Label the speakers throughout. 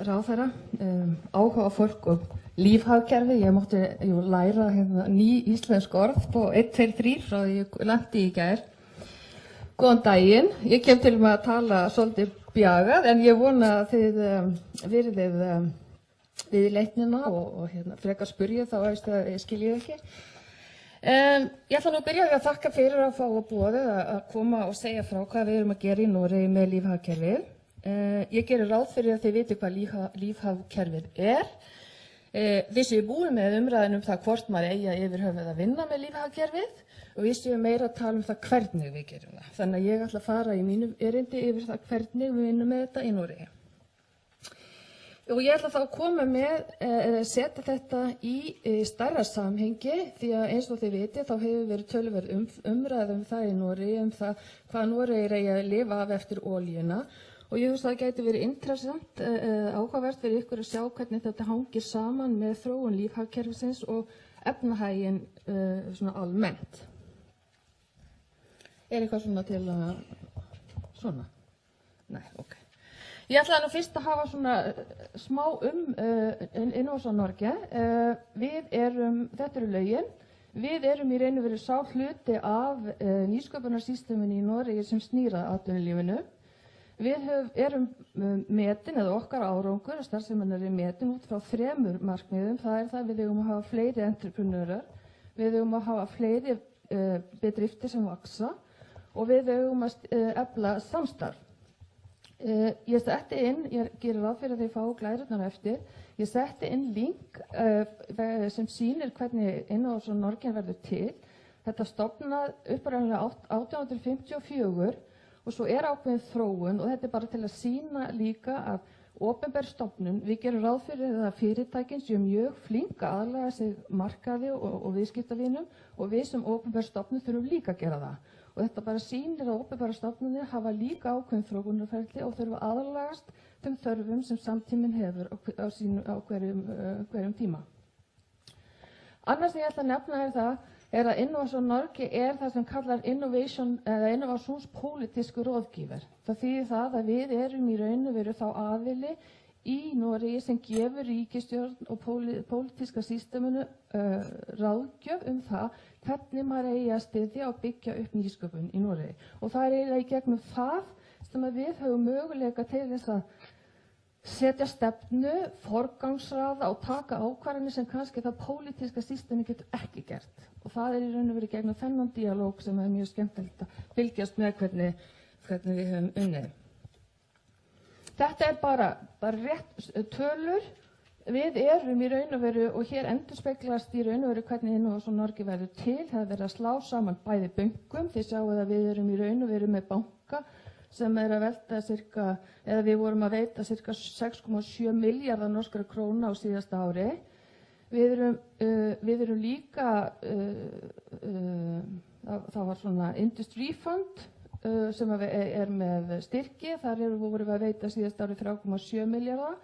Speaker 1: ráðherra, áhuga fólk lífhagkerfi. Ég mátti læra ný íslensk orð på 1, 2, 3 frá því ég lenti í gær. Góðan daginn. Ég kem til með að tala svolítið bjagað en ég vona að þið virðið við leitnina og frekar spyrja þá að ég skilji ekki. Ég ætla nú að byrja að þakka fyrir að fá að boðið að koma og segja frá hvað við erum að gera í Noregi með lífhagkerfið. Ég gerir ráð fyrir að þið viti hvað lífhagkerfið er. Við séum búin með umræðin það hvort maður eigi að yfir höfuð að vinna með lífhagkerfið og við séum meira að tala það hvernig við gerum það. Þannig að ég ætla að fara í mínu erindi yfir það hvernig við vinnum með þetta í Noregi. Og ég ætla þá að koma með, setja þetta í stærra samhengi því að eins og þið viti þá hefur verið töluverð umræða það í Noregi það hvað Noregi eigi að lifa af eftir olíuna og ég hugsa að það gæti verið interessant, áhugavert fyrir ykkur að sjá hvernig þetta hangir saman með þróun lífhagkerfisins og efnahaginn svona almennt. Eitthvað svona til að, svona? Nei, ok. Ég ætlaði nú fyrst að hafa svona smá Innovation Norge. Þetta eru lögin. Við erum í raun og veru sá hluti af nýsköpunarsysteminu í Noregi sem snýr að atvinnulífinu. Við erum metin eða okkar árangur, starfsemin er metin út frá 3 markmiðum. Það það við eigum að hafa fleiri entreprenörar, við eigum að hafa fleiri bedriftir sem vaksa og við eigum að efla samstarf. Ég setti inn, ég gerir ráð fyrir að þið fá glærurnar eftir, ég setti inn link sem sýnir hvernig Innovation Norge verður til. Þetta stofnað uppræðanlega 1854 og svo ákveðin þróun og þetta bara til að sýna líka að opinber stofnun, við gerum ráð fyrir að fyrirtækin séu mjög flink að aðlaga sig markaði og viðskiptavinum og við sem opinber stofnun þurfum líka að gera það. Og þetta bara sýnir að opinbera stofnanir hafa líka ákveðin þróunarferli og þurfa aðlagast þeim þörfum sem samtíminn hefur á hverjum tíma. Annars sem ég ætla að nefna það að Innovation Norge það sem kallar innovationspolítiskur rådgiver. Það þýðir það að við erum í raun og veru þá aðili í Noregi sem gefur ríkisstjórn og pólitíska systeminu ráðgjöf það hvernig maður eigi að styðja og byggja upp nýsköpun í Noregi. Og það eiginlega í gegnum það sem við höfum möguleika til þess að setja stefnu, forgangsraða og taka ákvarðanir sem kannski það pólitíska systemi getur ekki gert. Og það í raun og veru gegnum þennan dialóg sem mjög skemmtilegt að fylgjast með hvernig við höfum unnið. Þetta bara rétt tölur. Við erum í raun og veru, og hér endurspeglast í raun og veru hvernig Innovation Norge verður til. Það verið að slá saman bæði bönkum. Þið sjáuð að við erum í raun og veru með banka sem að velta við vorum að veita cirka 6,7 milljarðar norskra króna á síðasta ári. Við erum líka, það var svona Industry Fund sem með styrki. Þar vorum við að veita síðasta ári 3,7 milljarðar.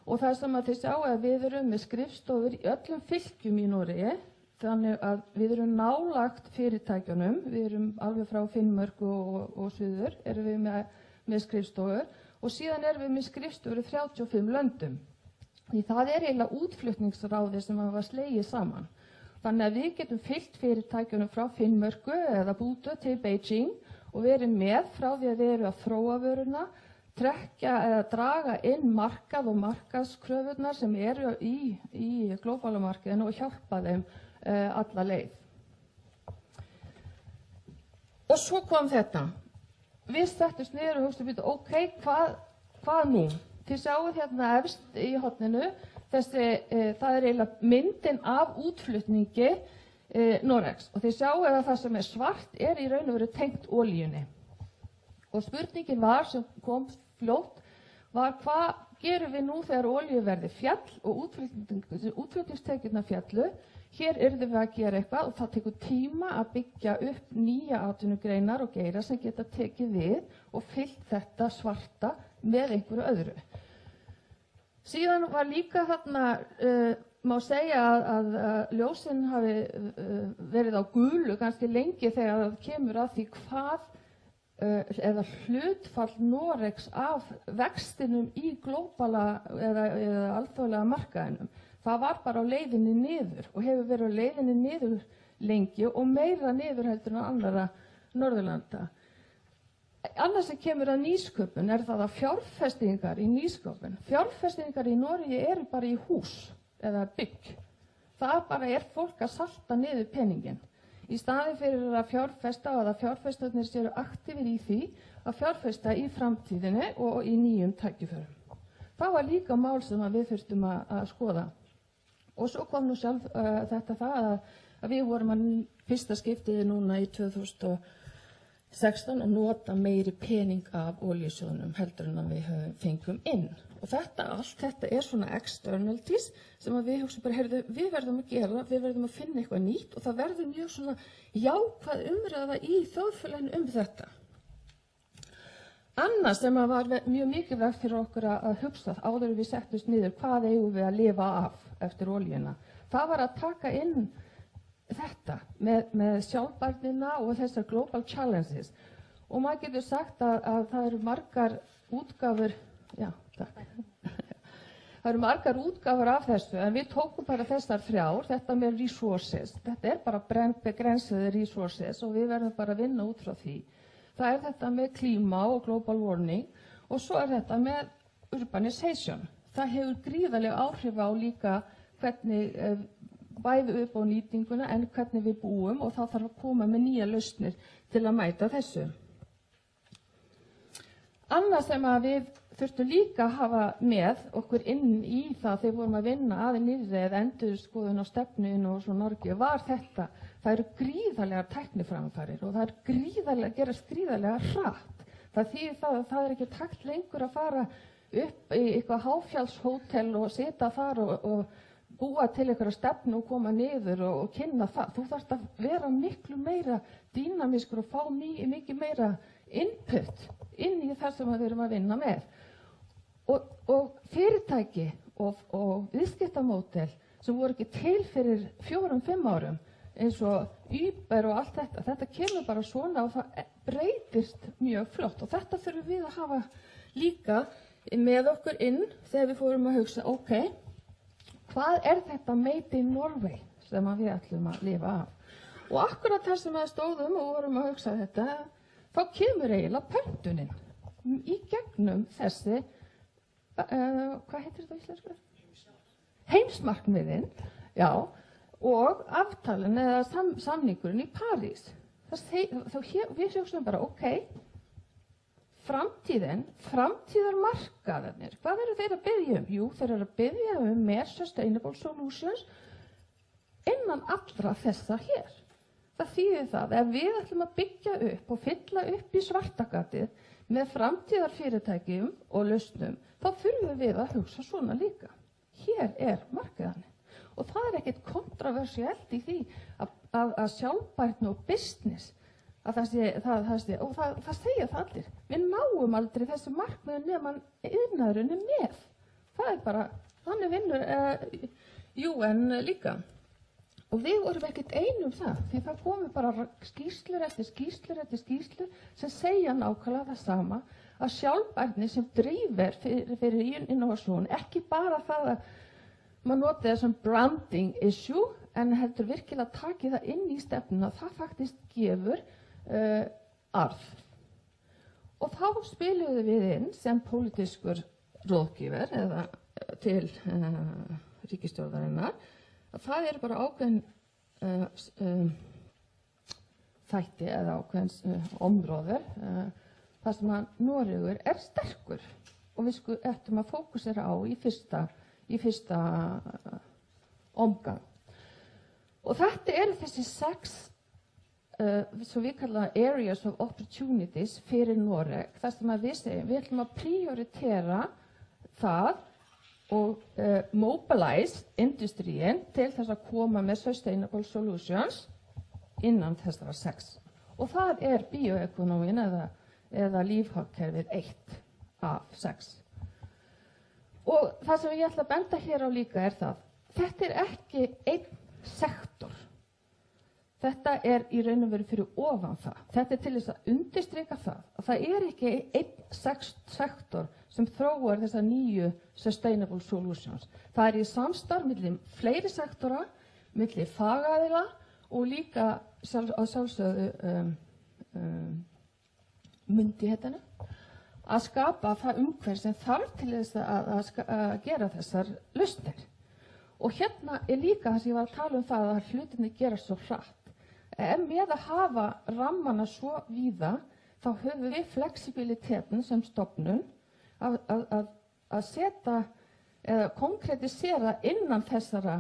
Speaker 1: Og það sem að þið sjá að við erum með skrifstofur í öllum fylkjum í Noregi, þannig að við erum nálagt fyrirtækjunum, við erum alveg frá Finnmörku og suður, erum við með skrifstofur og síðan erum við með skrifstofur í 35 löndum. Því það eiginlega útflutningsráði sem hafa slegið saman. Þannig að við getum fylgt fyrirtækjunum frá Finnmörku eða Bútu til Beijing og við erum með frá því að við erum að þróa vöruna, trekkja eða draga inn markað og markaðskröfurnar sem eru í glóbala markaðinu og hjálpa þeim alla leið. Og svo kom þetta. Við settumst niður og hugsaum, ok, hvað nú? Þið sjáuð hérna efst í horninu, það eiginlega myndin af útflutningi Noregs. Og þið sjáuð að það sem svart í raun og veru tengt olíunni. Og spurningin var, sem kom fljótt, var hvað gerum við nú þegar olíuverðið fjall og útflutningstekjurnar fjallu? Hér yrðum við að gera eitthvað og það tekur tíma að byggja upp nýja atvinnugreinar og geira sem geta tekið við og fyllt þetta svarta með einhverju öðru. Síðan var líka þarna, má segja að ljósin hafi verið á gulu ganski lengi þegar það kemur að því hvað eða hlutfall Noregs af vextinum í glóbala eða alþjóðlega markaðinum. Það var bara á leiðinni niður og hefur verið á leiðinni niður lengi og meira niður heldur en annarra Norðurlanda. Annað sem kemur að nýsköpun það að fjárfestingar í nýsköpun. Fjárfestingar í Noregi eru bara í hús eða bygg. Það bara fólk að salta niður peningin. Í staði fyrir að fjárfesta og að fjárfestarnir séu aktífir í því að fjárfesta í framtíðinni og í nýjum tækifærum. Það var líka mál sem við þurftum að skoða. Og svo kom nú sjálf þetta að við vorum að fyrsta skiptið núna í 2016 að nota meiri pening af olíusjóðnum heldur en að við fengum inn. Og allt þetta svona externalities sem að við hugsa bara, heyrðu, við verðum að gera, við verðum að finna eitthvað nýtt og það verður mjög svona jákvæð umræða í þjóðfélaginu þetta. Annað sem var mjög mikilvægt fyrir okkur að hugsa áður við settumst niður, hvað eigum við að lifa af eftir olíuna. Það var að taka inn þetta með sjálfbærnina og þessar global challenges. Og maður getur sagt að það eru margar útgáfur, það eru margar útgáfur af þessu, en við tókum bara þessar þrjár, þetta með resources. Þetta bara begrensiði resources og við verðum bara að vinna út frá því. Það þetta með klíma og global warming og svo þetta með urbanization. Það hefur gríðarleg áhrif á líka hvernig bæði upp á nýtinguna en hvernig við búum og þá þarf að koma með nýja lausnir til að mæta þessu. Annað sem að við þurftum líka að hafa með okkur inn í það þegar vorum að vinna að nýrri eða endurskoðun á stefnunni og svo Noregi var þetta. Það eru gríðarlegar tækniframfarir og það gerast gríðarlega hratt. Það þýðir að það ekki takt lengur að fara upp í eitthvað háfjallshótel og sitja þar og búa til einhverja stefnu og koma niður og kynna það. Þú þarft að vera miklu meira dýnamískur og fá mikið meira input inn í það sem við erum að vinna með. Og fyrirtæki og viðskiptamódel sem voru ekki til fyrir 4-5 árum, eins og Uber og allt þetta kemur bara svona og það breytist mjög flott. Og þetta þurfum við að hafa líka með okkur inn þegar við fórum að hugsa, ok, hvað þetta made in Norway sem við ætlum að lifa af? Og akkurat þar sem við stóðum og vorum að hugsa þetta, þá kemur eiginlega pöntunin í gegnum þessi, hvað heitir þetta á íslensku? Heimsmarkmiðin, já, og aftalinn eða samningurinn í París. Við hugsaum bara, ok, framtíðarmarkaðarnir, hvað eru þeir að biðja um? Jú, þeir eru að biðja um mehr sustainable solutions innan allra þessa hér. Það þýðir það, ef við ætlum að byggja upp og fylla upp í svartagatið með framtíðarfyrirtækjum og lausnum, þá þurfum við að hugsa svona líka. Hér markaðarnir. Og það ekkert kontroversielt í því að sjálfbærni og business, að það segja það allir. Við náum aldrei þessi markmiðum nema iðnaðurinn með. Það bara, þannig vinnur UN líka. Og við vorum ekkert einum það, því það komu bara skýrslur eftir skýrslur sem segja nákvæmlega það sama, að sjálfbærni sem drífur fyrir innovation, ekki bara það að maður noti það sem branding issue, en heldur virkilega taki það inn í stefnuna, það faktisk gefur arð. Og þá spiluðu við inn sem pólitískur róðgífer eða til ríkisstjórnarinnar, að það bara ákveðin þætti eða ákveðin områður þar sem að Noregur sterkur og við ættum að fókusera á í fyrsta omgang. Og þetta þessi 6 svo við kalla areas of opportunities fyrir Noreg, þar sem að við segjum, við ætlum að prioritera það og mobilize industríin til þess að koma með sustainable solutions innan þessara 6. Og það bioekonomíin eða lífhagkerfið 1 af 6. Og það sem ég ætla að benda hér á líka það, þetta ekki einn sektor. Þetta í raun og veru fyrir ofan það. Þetta til þess að undirstrika það að það ekki einn sektor sem þróar þessar nýju sustainable solutions. Það í samstarf milli fleiri sektora, milli fagaðila og líka að sjálfsögðu myndigheitana að skapa það umhverfi sem þarf til þess að gera þessar lausnir. Og hérna líka það sem ég var að tala það að hlutinni gerast svo hratt. Með að hafa rammana svo víða, þá höfum við fleksibiliteten sem stofnun að setja eða konkretisera innan þessara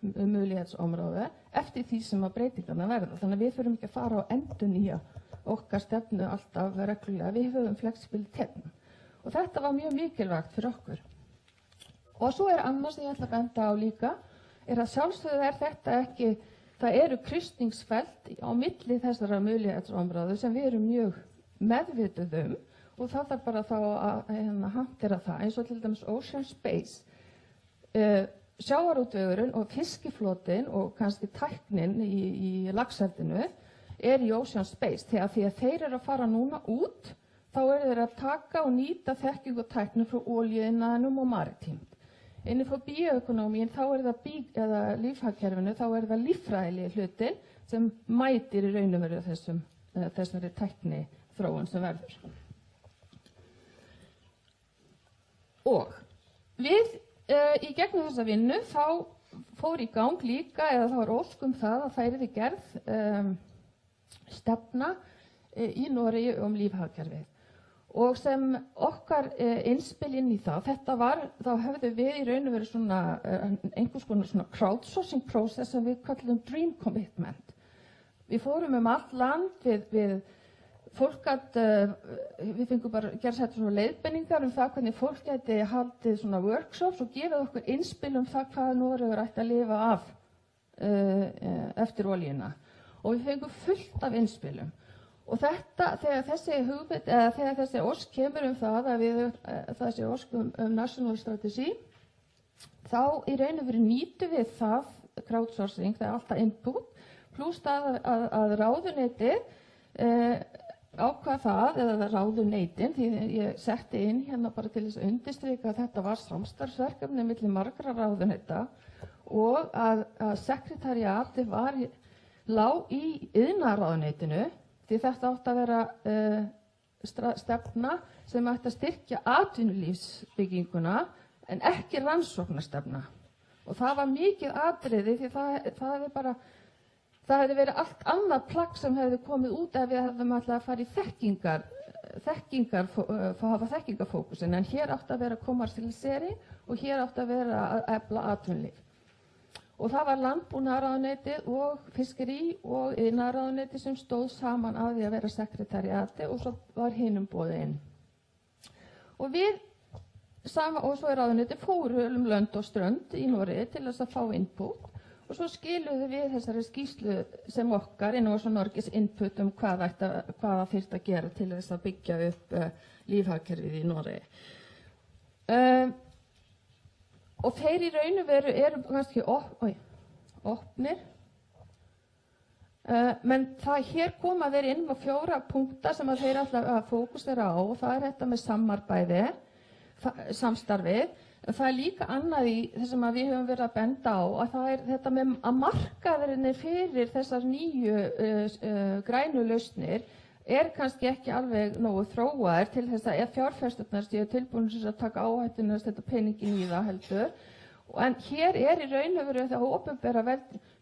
Speaker 1: möguleiksområði eftir því sem að breytingarna verða. Þannig að við þurfum ekki að fara á endurnýja okkar stefnu alltaf reglulega. Við höfum fleksibiliteten. Og þetta var mjög mikilvægt fyrir okkur. Og svo annars sem ég ætla að benda á líka, að sjálfsögðu þetta ekki. Það eru kristningsfelt á milli þessara möguleiksområðu sem við erum mjög meðvituð og það þarf bara þá að hantera það, eins og til dæmis Ocean Space. Sjávarútvegurinn og fiskiflotinn og kannski tæknin í laxeldinu í Ocean Space því að þeir eru að fara núna út, þá eru þeir að taka og nýta þekking og tækni frá olíuiðnaðinum og maritímt. Inni frá bíóökonómíin þá eða lífhagkerfinu, þá það líffræðilegi hlutin sem mætir í raun og veru þessari tækni þróun sem verður. Og við í gegnum þessa vinnu þá fór í gang líka, eða þá ósk það að það yrði gerð stefna í Noregi lífhagkerfið. Og sem okkar innspil inn í það, þá höfðu við í raun og veru einhvers konar svona crowdsourcing process sem við kallum dream commitment. Við fórum allt land við fólk við fengum bara gerð svona leiðbeiningar það hvernig fólk gæti haldið svona workshops og gefið okkur innspil það hvað Noregur ætti að lifa af eftir olíuna. Og við fengum fullt af innspilum. Og þegar þessi ósk kemur það að þessi ósk national strategy, þá í raun og veru nýtum við það crowdsourcing, það alltaf input, pluss það að ráðuneytið ákvað það, eða ráðuneytin, því ég setti inn hérna bara til þess að undirstrika að þetta var samstarfsverkefni milli margra ráðuneyta og að sekretariatið lá í iðnaðarráðuneytinu. Því þetta átti að vera stefna sem ætti að styrkja atvinnulífsbygginguna en ekki rannsóknarstefna. Og það var mikið atriði því það hefði verið allt annað plagg sem hefði komið út ef við hefðum alltaf að fara í hafa þekkingarfókusin. En hér átti að vera kommersialisering og hér átti að vera að efla atvinnulíf. Og það var landbúnaðarráðuneytið og fiskeri og iðnaðarráðuneytið sem stóð saman að því að vera sekretariati og svo var hinum boðið inn. Og svo ráðuneytið fóru lönd og strönd í Noregi til þess að fá input og svo skiluðu við þessari skýrslu sem okkar Innovation Norges input hvað þyrfti að gera til þess að byggja upp lífhagkerfið í Noregi. Og þeir í raun og veru eru kannski opnir, menn hér koma þeir inn á 4 punkta sem þeir alltaf að fókusera á og það þetta með samstarfið. Það líka annað í þess að við höfum verið að benda á að það þetta með að markaðurinn fyrir þessar nýju grænu lausnir kannski ekki alveg nógu þróaðir til þess að fjárfestarnir séu tilbúnir að taka áhættuna að setja peningin í það heldur. En hér í raun og veru það opinbera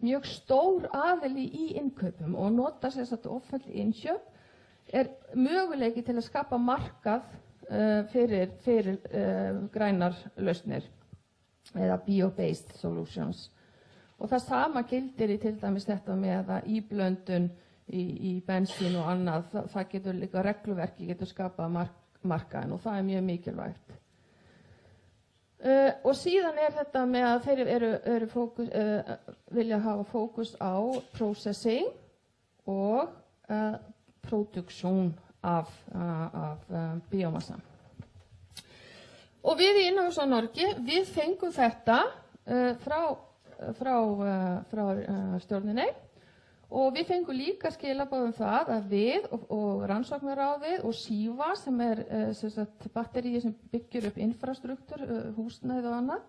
Speaker 1: mjög stór aðili í innkaupum og nota offentlig innkjöp möguleiki til að skapa markað fyrir grænar lausnir eða bio-based solutions. Og það sama gildir í til dæmis þetta með að íblöndun í bensín og annað, það getur líka regluverki getur skapað markaðin og það mjög mikilvægt. Og síðan þetta með að þeir vilja hafa fókus á processing og produksjón af biomassa. Og við í Innovation Norge, við fengum þetta frá stjórninni Og við fengum líka skilaboð það að við og Rannsóknaráðið og SÍVA sem sem sagt, batteríi sem byggir upp infrastruktúr, húsnæði og annað,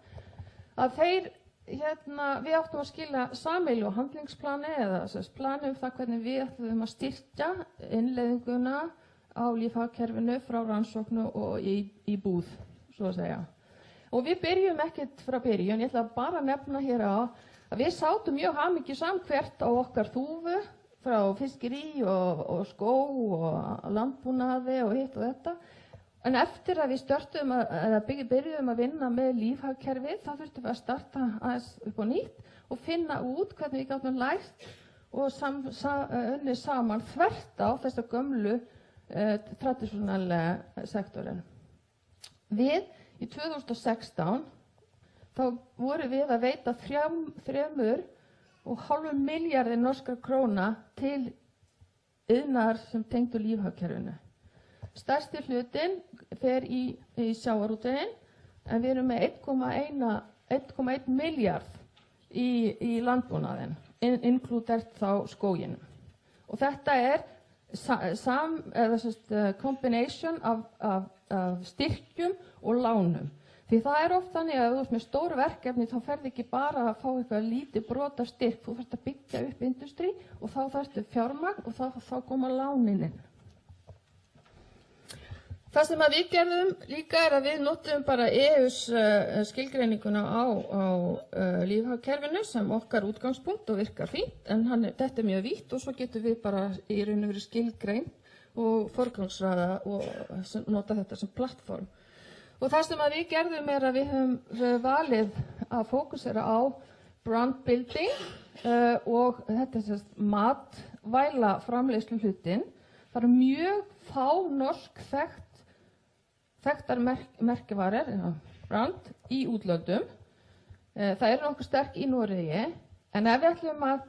Speaker 1: að þeir, við áttum að skila sameiginlegu handlingsplani eða plani það hvernig við ætlum að styrkja innleiðinguna á lífhagkerfinu frá rannsóknu og í búð, svo að segja. Og við byrjum ekkert frá byrjun, ég ætla bara að nefna hér á að við sátum mjög hamingjusamur hvert á okkar þúfu frá fiskeri og skó og landbúnaði og hitt og þetta. En eftir að við byrjuðum að vinna með lífhagkerfið, þá þurftum við að starta aðeins upp á nýtt og finna út hvernig við gátum lært og unnið saman þvert á þessa gömlu tradisjonelle sektorin. Við í 2016 þá voru við að veita 3,5 milljarðir norskra króna til iðnaðar sem tengdu lífhagkerfinu. Stærsti hlutinn fer í sjávarútveginn, en við erum með 1,1 milljarð í landbúnaðinn, inklúdert þá skóginum. Og þetta combination af styrkjum og lánum. Því það oft þannig að ef þú ert með stóru verkefni þá ferð ekki bara að fá eitthvað lítið brot af styrk, þú þarft að byggja upp industrí og þá þarftu fjármagn og þá koma lánin inn. Það sem að við gerðum líka að við notum bara EU's skilgreininguna á lífhagkerfinu sem okkar útgangspunkt og virkar fínt, en þetta mjög vítt og svo getum við bara í raun og veru skilgrein og forgangsraða og nota þetta sem plattform. Og það sem að við gerðum að við höfum valið að fókusera á brand building og þetta matvæla framleiðslu hlutinn. Það mjög fá norsk þekktar merkivarir, brand, í útlöndum. Það nokkuð sterk í Noregi, en ef við ætlum að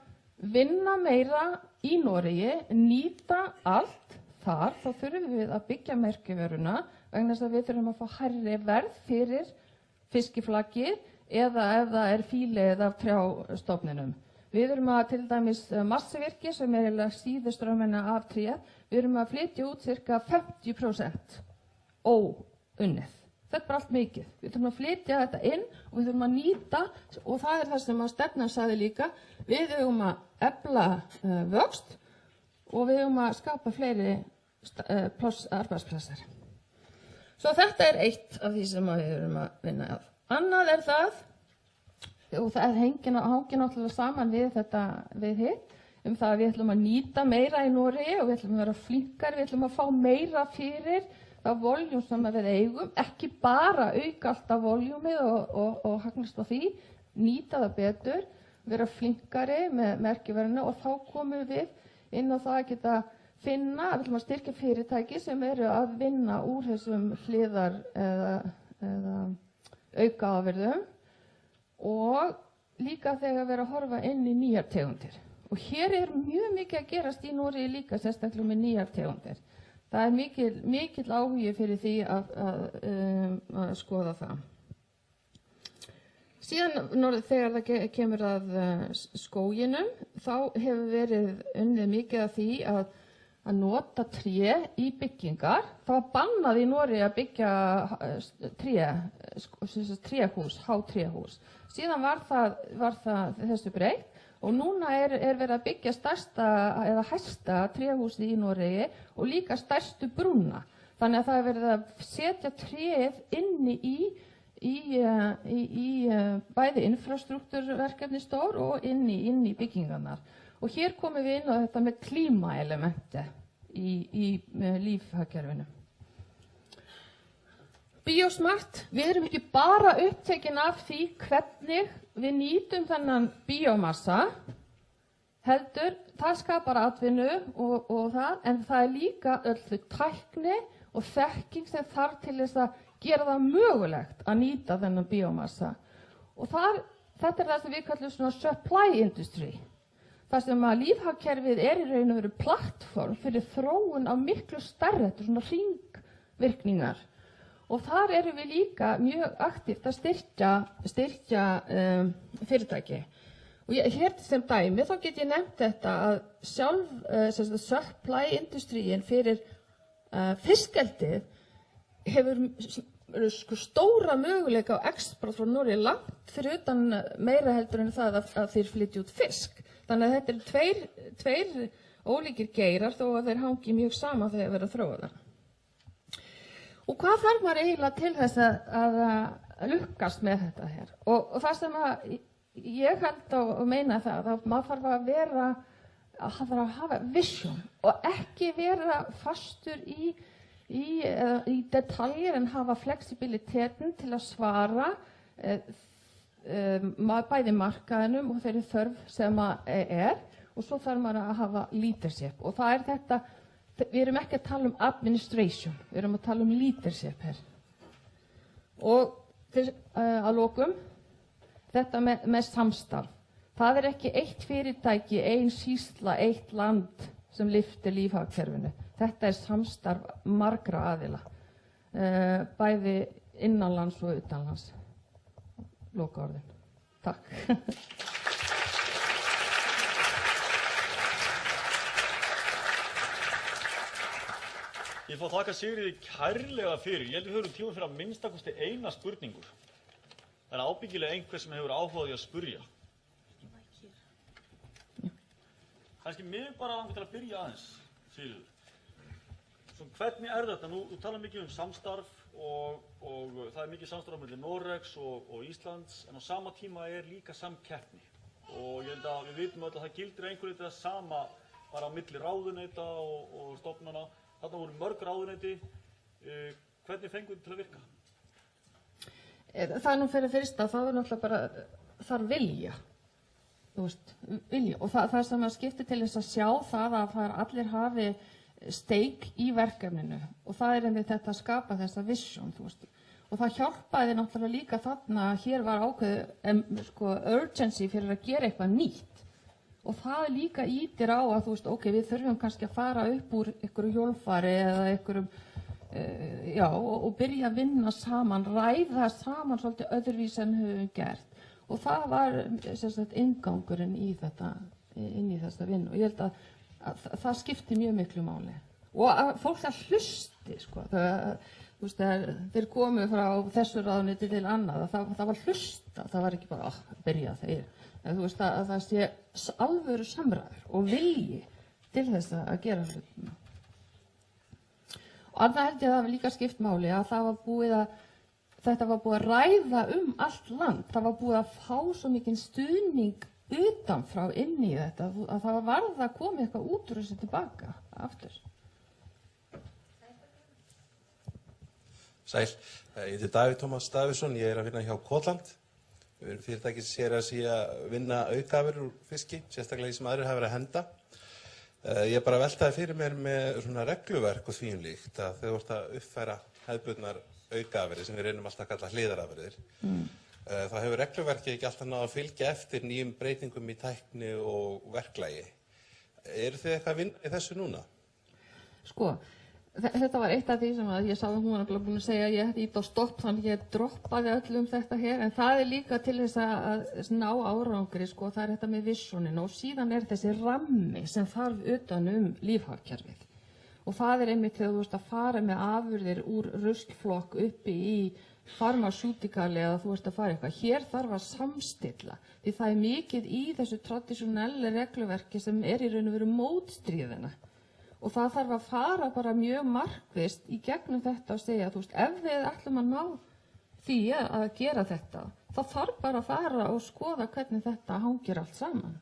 Speaker 1: vinna meira í Noregi, nýta allt þar, þá þurfum við að byggja merkivöruna vegna þess að við þurfum að fá hærri verð fyrir fiskiflakið eða ef það fílið af trjástofninum. Við erum að til dæmis massavirki sem síðuströmmina af tré, við erum að flytja út cirka 50% óunnið. Þetta bara allt mikið. Við þurfum að flytja þetta inn og við þurfum að nýta og það það sem að stefnan sagði líka, við eigum að efla vöxt og við eigum að skapa fleiri arbeidsplassar. Svo þetta eitt af því sem við erum að vinna af. Annað það, og það hangir náttúrulega saman við þetta við hitt, það að við ætlum að nýta meira í Noregi og við ætlum að vera flinkar, við ætlum að fá meira fyrir það voljum sem við eigum, ekki bara auka alltaf voljumið og hagnast á því, nýta það betur, vera flinkari með merkiverðinu og þá komum við inn á það að geta við ætlum að styrkja fyrirtæki sem að vinna úr þessum hliðar eða aukaafurðum og líka þegar vera að horfa inn í nýjar tegundir. Og hér mjög mikið að gerast í Noregi líka, sérstaklega með nýjar tegundir. Það mikill áhugi fyrir því að skoða það. Síðan þegar það kemur að skóginum, þá hefur verið unnið mikið af því að nota tré í byggingar. Það var bannað í Noregi að byggja tréhús, hátréhús. Síðan var það þessu breytt og núna verið að byggja stærsta eða hæsta tréhúsið í Noregi og líka stærstu brúna. Þannig að það verið að setja tréð inni í bæði infrastruktúrverkefni stór og inni í byggingarnar. Og hér komum við inn á þetta með klímaelementi í lífhagkerfinu. Biosmart, við erum ekki bara upptekin af því hvernig við nýtum þennan biomassa, heldur, það skapar atvinnu og það, en það líka öllu tækni og þekking sem þarf til þess að gera það mögulegt að nýta þennan biomassa. Og þetta það sem við kallum svona supply industry. Það sem að lífhagkerfið í raun og veru plattform fyrir þróun á miklu stærri, þetta svona hringvirkningar. Og þar erum við líka mjög aktíft að styrkja fyrirtæki. Og hér sem dæmi þá get ég nefnt þetta að sjálf supply industríin fyrir fiskeldið hefur stóra möguleika á export frá Noregi langt fyrir utan meira heldur en það að þeir flytja út fisk. Þannig að þetta eru tveir ólíkir geirar þó að þeir hangi mjög saman þegar þeir verða að þróa það. Og hvað þarf maður eiginlega til þess að lukkast með þetta hér? Og það sem að ég held og meina það að maður þarf að hafa vision og ekki vera fastur í detaljer en hafa fleksibiliteten til að svara bæði markaðinum og þeirri þörf sem og svo þarf maður að hafa leadership og það þetta, við erum ekki að tala administration, við erum að tala leadership her. Og að lokum þetta með samstarf. Það ekki eitt fyrirtæki, ein sýsla, eitt land sem lyftir lífhagkerfinu. Þetta samstarf margra aðila, bæði innanlands og utanlands. Lokaorðin. Takk.
Speaker 2: Ég fá þakka Sigríði kærlega fyrir. Ég held við höfum tíma fyrir að minnstakosti eina spurningu. Það ábyggilega einhver sem hefur áhuga á því að spurja. Kannski mig bara langar til að byrja aðeins, Sigríður. Hvernig þetta? Nú tala mikið samstarf og það mikið samstarf á milli Noregs og Íslands, en á sama tíma líka samkeppni. Og ég held að við vitum öll að það gildir einhverju þetta sama bara á milli ráðuneyta og stofnana. Þarna voru mörg ráðuneyti. Hvernig fenguð þið til að virka?
Speaker 1: Það nú fyrir fyrsta, það náttúrulega bara, þarf vilja. Þú veist, vilja. Og það sem að skiptir til þess að sjá það að allir hafi steik í verkefninu. Og það einmitt þetta að skapa þessa vision, þú veist. Og það hjálpaði náttúrulega líka þarna að hér var ákveðið urgency fyrir að gera eitthvað nýtt. Og það líka ýtir á að þú veist, ok, við þurfum kannski að fara upp úr einhverju hjólfari eða einhverjum og byrja að vinna saman, ræða saman svolítið öðruvís en höfum gert. Og það var inngangurinn í þetta, inn í þessa vinnu. Og ég held að það skipti mjög miklu máli. Og að fólk hlusti, sko. Þeir komu frá þessu ráðuneyti til annað. Það var hlusta, það var ekki bara byrja þeir. En þú veist að það sé alvöru samræður og vilji til þess að gera hlutina. Og annað held ég að það var líka skipt máli að þetta var búið að ræða allt land. Það var búið að fá svo mikinn stuðning utanfrá inn í þetta að það var varð að koma eitthvað út úr þessu tilbaka aftur.
Speaker 3: Sæl, ég heiti Davíð Tómas Davíðsson, ég að vinna hjá Kotland. Við erum fyrirtæki sem að vinna aukaafurðir úr fiski, sérstaklega því sem aðrir hafa verið að henda. Ég bara veltaði fyrir mér með svona regluverk og því líkt að þau voru að uppfæra hefðbundnar aukaafurðir sem við reynum alltaf að kalla hliðarafurðir. Þá hefur regluverkið ekki alltaf náð að fylgja eftir nýjum breytingum í tækni og verklagi. Eru þið eitthvað að vinna í þessu núna?
Speaker 1: Sko, þetta var eitt af því sem að ég sá að hún var búin að segja að ég hætti ít á stopp þannig að ég droppaði öllum þetta hér en það líka til þess að ná árangri sko, það þetta með visionin og síðan þessi rammi sem þarf utan lífhagkerfið og það einmitt þegar þú veist að fara með afurðir úr ruslflokk uppi í farmasútikali eða þú veist að fara eitthvað. Hér þarf að samstilla því það mikið í þessu tradisjonelli regluverki sem í raun og veru mótstríðina. Og það þarf að fara bara mjög markvisst í gegnum þetta og segja, þú veist, ef við ætlum að ná því að gera þetta, þá þarf bara að fara og skoða hvernig þetta hangir allt saman.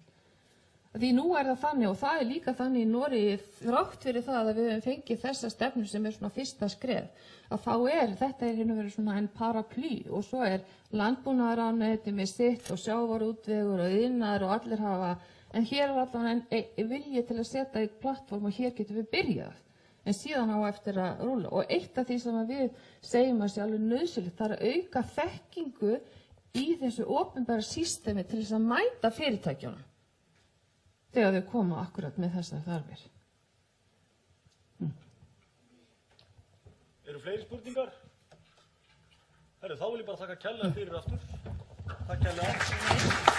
Speaker 1: Því nú það þannig og það líka þannig í Noregi þrátt fyrir það að við höfum fengið þessa stefnu sem svona fyrsta skref, að þá þetta hérna verið svona en paraply og svo landbúnaðarráðuneyti með sitt og sjávarútvegur og iðnaður og allir hafa. En hér allavega vilji til að setja í plattform og hér getum við byrjað. En síðan á eftir að rúlla. Og eitt af því sem við segjum að sé alveg nauðsynlegt, það að auka þekkingu í þessu opinbera systemi til þess að mæta fyrirtækjunum þegar þau koma akkurat með þessar þarfir.
Speaker 2: Eru fleiri spurningar? Þá vil ég bara þakka kærlega fyrir aftur. Takk kærlega.